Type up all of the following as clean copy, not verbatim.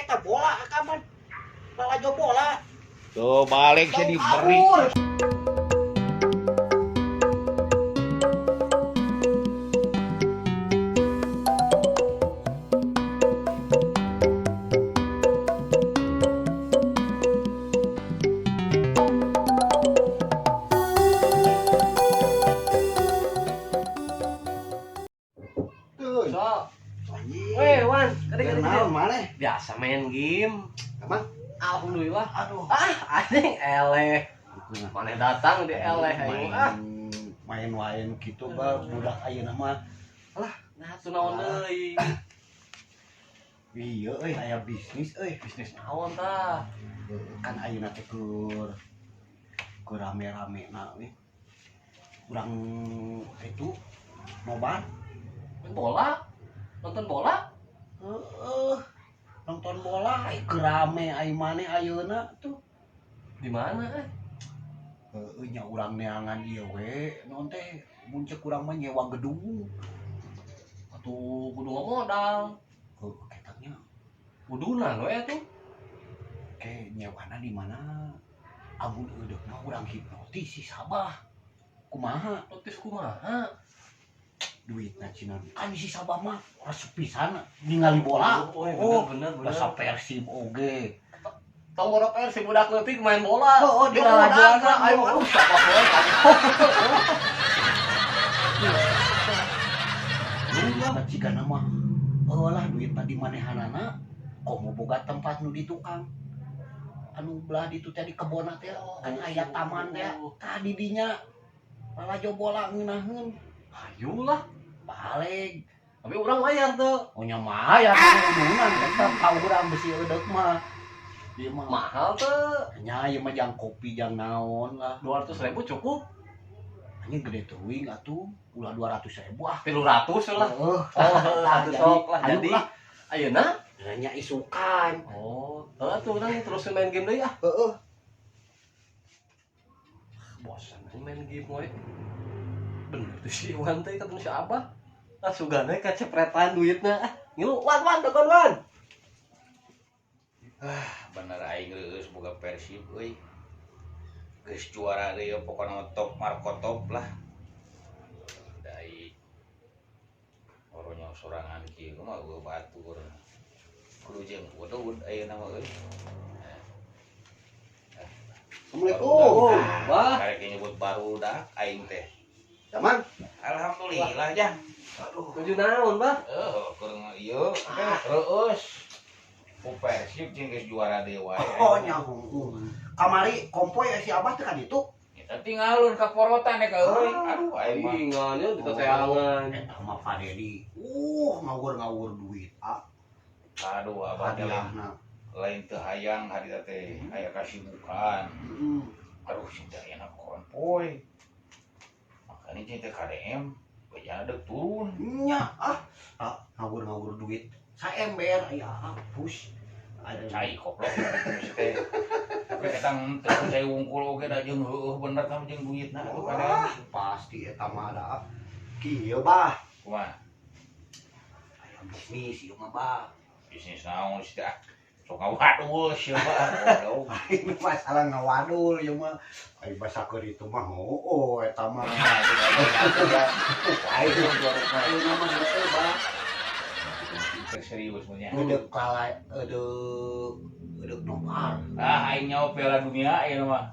eta bola kapan lalajo bola Tuh balik sih diberi. Wan, kenal mana? biasa main game. Emang? Alhamdulillah. Aduh. Anjing eleh. Mana datang di eleh aing. Main gitu ba budak ayeuna mah. Nah, tuh naon deui? Iya aya bisnis Bisnis naon tah? Kan ayeuna teh keur rame-ramena we. Urang itu nobar Main bola? Nonton bola? nonton bola keur rame ai maneh ayeuna tuh. Di mana Nya urang neangan ieu we naon teh mun ceuk urang mah nyewa gedung. Atuh kudu modal. Ketanya Kudunan we atuh. nyewana di mana? Amun eudeuhna urang hipnotis si Sabah. Kumaha? Notis kumaha? Duitna cinan. Kan si Sabah mah resep pisan ningali bola. Bener. Basa Persib oge. Tong borok si budak leutik main bola. Di lalajuan ayo siapa poe Lu cigana mah lah duitna di manehanana komo boga tempat nu di tukang. Anu belah ditu teh di kebona teh kan aya taman teh. Tadi dinya lalajo bola ngeunaheun. Ayolah, Balik. tapi urang mayar tuh. Oh nya mah aya kudunan tetep ka urang besi eudeuh mah. Ieu mah Mahal tuh. nya ieu mah jang kopi jang naon lah. 200.000 cukup. Anjing gede teuing atuh, ulah 200.000 ah. 300 lah. Jadi, Sok lah. ayo Jadi lah. ayeuna Nya isukan. tuh urang terus main game deui ah. Heeh. Bosan aja main game we. Bener tuh si Iwan teh ketemu si Abah. Sugana kecepretan duitna. Ngilu wan tekan wan. Bener aing geus boga Persib euy. Geus juara deui pokona top Marco top lah. Dai oronya sorangan kieu mah eueuh batur. Kudu jeung udud ayeuna mah euy. Assalamualaikum. Bah. Karek nyebut barudak aing teh. Zaman. Alhamdulillah Jang. Aduh. Tujuh naon, Bah? Keur ieu reus. Ku Persib jeung geus juara deui wae. Oh nyaho. Kamari kompoy si Abah teh ka ditu. Eta tinggalun ka porotan ka euy. Aduh aing mah. Ingannya di kesayangan. Eta mah Pak Dedi. Ngawur duit. Aduh abah teh Hadiahna. lain teu hayang harita teh aya kasibukan. Heeh. Aduh cinta enak konpoy. Makanya cinta KDM bejana deuk turun. Nya ngawur duit. Saember aya hapus. Ada Cai koplok terus teh. Tapi ketang teu cai wungkul oge da jeung heueuh bener kan jeung duitna atuh KDM. pasti eta mah ada. Kieu Bah. Kumaha? Aya bisnis ieu mah Bah. Bisnis naon sih teh? Sok ngawadul sia Bah. Ini masalah ngawadul ieu mah. Ai basa keur itu mah eta mah. Ayo nama itu Bah. Serius punya. Eudeuh eudeuh nokar. Aing nyawa Piala Dunia ayeuna mah.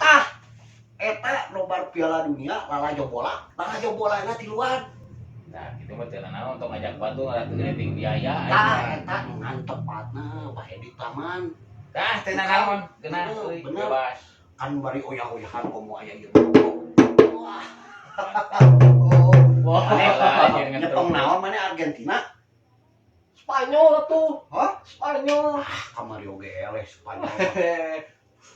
Eta nobar Piala Dunia lalajo bola na di luar. Nah, kitu mah teu naon tong ngajak batu ngarantu ting biaya. Eta ngan tempatna bae di taman. Tah teu naon, geunah euy Bener. bebas. Kan bari oyah-oyahan komo aya ieu. Wah. Wah, Nyetong naon mana Argentina? Spanyol tuh. Hah? Spanyol. Kamari oge eleh Spanyol.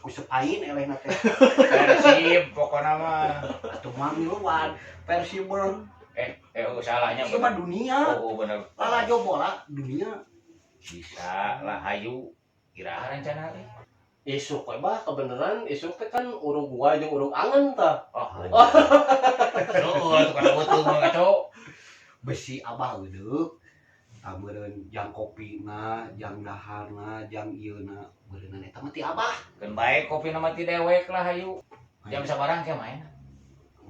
Ku sepain elehna teh. Persib pokona mah. Atuh mah miluan Persib mah. Salahnya Ieu mah dunia. Oh bener. Lalajo bola dunia. Bisa lah hayu. Kiraha rencana teh. Isuk we Bah, kebeneran isuk teh kan Uruguay jeung urug angen tah. Tuh kan betul mah ngaco. Besi Abah eudeuh. Meureun jang kopina, jang daharna, jang ieuna, meureunna eta mah ti Abah. Keun bae kopi nama ti dewek lah hayu. Jam sabarang teh main.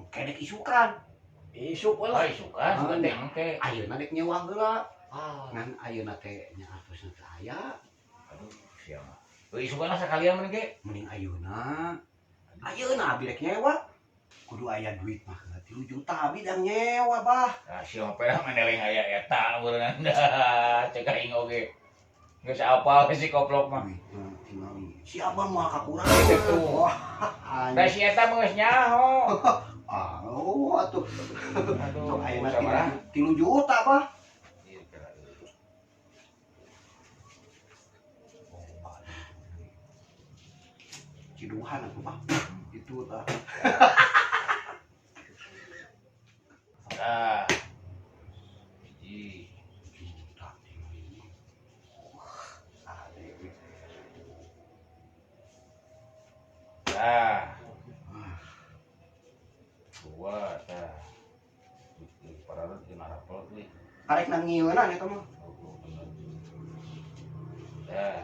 Kedek isukan. Isuk Oh, lah. suka teh engke. Ayeuna dek nyewa heula. Ah, Ngan ayeuna teh nya atusna teh aya. Aduh, sia mah. Euy suka sakalian meureun ge. Mending ayeuna. Ayeuna abi dek nyewa. Kudu aya duit mah 3 juta abi dang nyewa, Bah. Nah, sia mah pera maneleng aya eta meureun dah. Cek aing oge. Geus apa si koplok mah. Duitna tinggal si Abah mah kakurang. Gitu. Wah, Da si eta mah geus nyaho. atuh. Aduh, Sok ayeuna sabaraha? 3 juta, Bah. Ieu kira. Ciduhan aku, Bah. Itu tah. Dah. Hiji. Juta ini. Dah. Dua, dah. Parah di narapel euy. Karek nang ngieuna eta mah. Dah.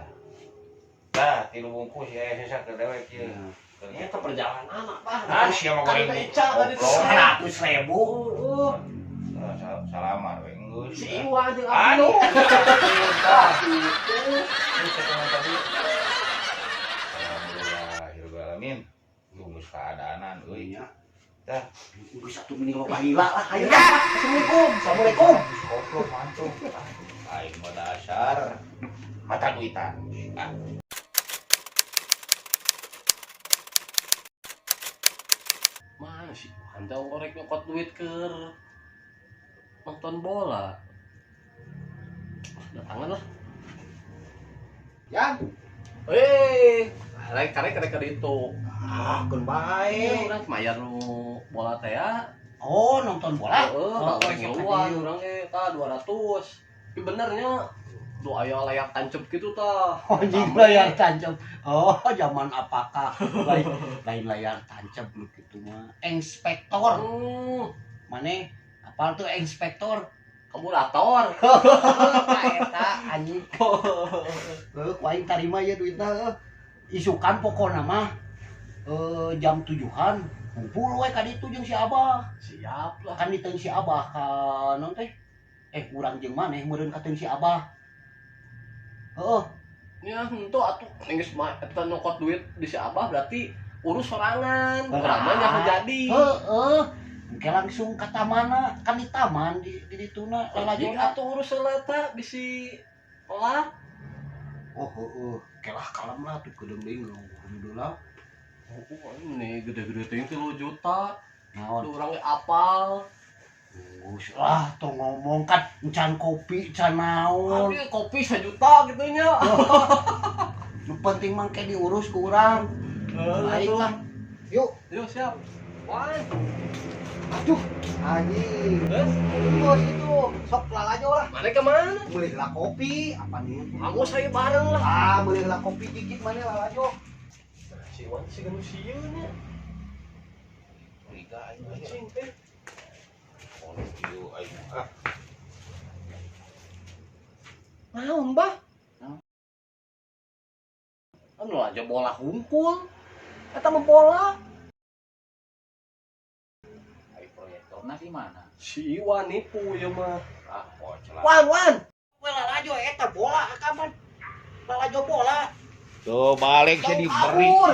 Dah, 3 bungkus ya sisa ke dewek ieu. ini ke perjalanan anak, Bah. Ah, sia mah Kan goreng. ada Ica tadi tuh. Goblok. 100.000. Salamar we geus. Si Iwan jeung Aduh. Abdi. Alhamdulillahirobbilalamin. Geus keadaanan euy. Nya. Dah. Geus satu mending lo bahila lah. Ayo. Assalamualaikum. Assalamualaikum. Goblok mantuk. Aing mah dasar mata duitan. Ah. Mana sih? Anda ngorek nyokot duit ke nonton bola. Datangan lah. Yan. Karek karek itu. Ah, kun Eh, bae. urang mayar nu bola teh ya. Oh, nonton bola. Goreng sok ngeluan kadieu. urang ge tah 200. Tapi benernya do aya layar tancep gitu tah. Anjing layar tancap. Oh, zaman apakah? Lain layar tancap lu gitu mah. Inspektor. Mane? Apal tuh inspektor? Kamulator. Eta anjing. Kuaing tarima ya duitna. Isukan pokona mah jam 7-an ngumpul we ka ditu jeung si Abah. Siap lah. Kan diteung si Abah ka naon teh? Urang jeung maneh meureun ka teung si Abah. Heeh. Ya henteu atuh geus mah eta nyokot duit di si Abah berarti urus sorangan. Urang mah nya jadi. Heeh. Engke langsung ka tamana, kan di taman di dituna Jadi lalajona. atuh urus seleta bisi olah. Oh, heeh. Kelah kalem lah tuh kedeung deui alhamdulillah. Oh, ini gede-gede teh 3 juta. Naon? Urang ge apal. Gus lah tuh ngomong kan encan kopi can naon. Abi kopi 1 juta gitu nya. Nu penting mah ke diurus ku urang. Baiklah. Yuk. Yuk siap. Wan. Aduh, anjing. Terus Bos itu, sok lalajo lah. mana ke mana? Beli lah kopi, apa nih? Kamu saya bareng lah. Ah, beli lah kopi dikit mana lalajo. Si Wan si ganu sieun nya. Curiga aing Anjing teh. Oh, ieu aing ah. Naon, Bah? Anu aja bola hungkul. Eta mah bola. Ai proyektorna di mana? Si Iwan nipu ya mah. Ah, poclah. Wan. Wah lalajo eta bola kapan? Lalajo bola. Tuh balik Tong jadi beri. kabur.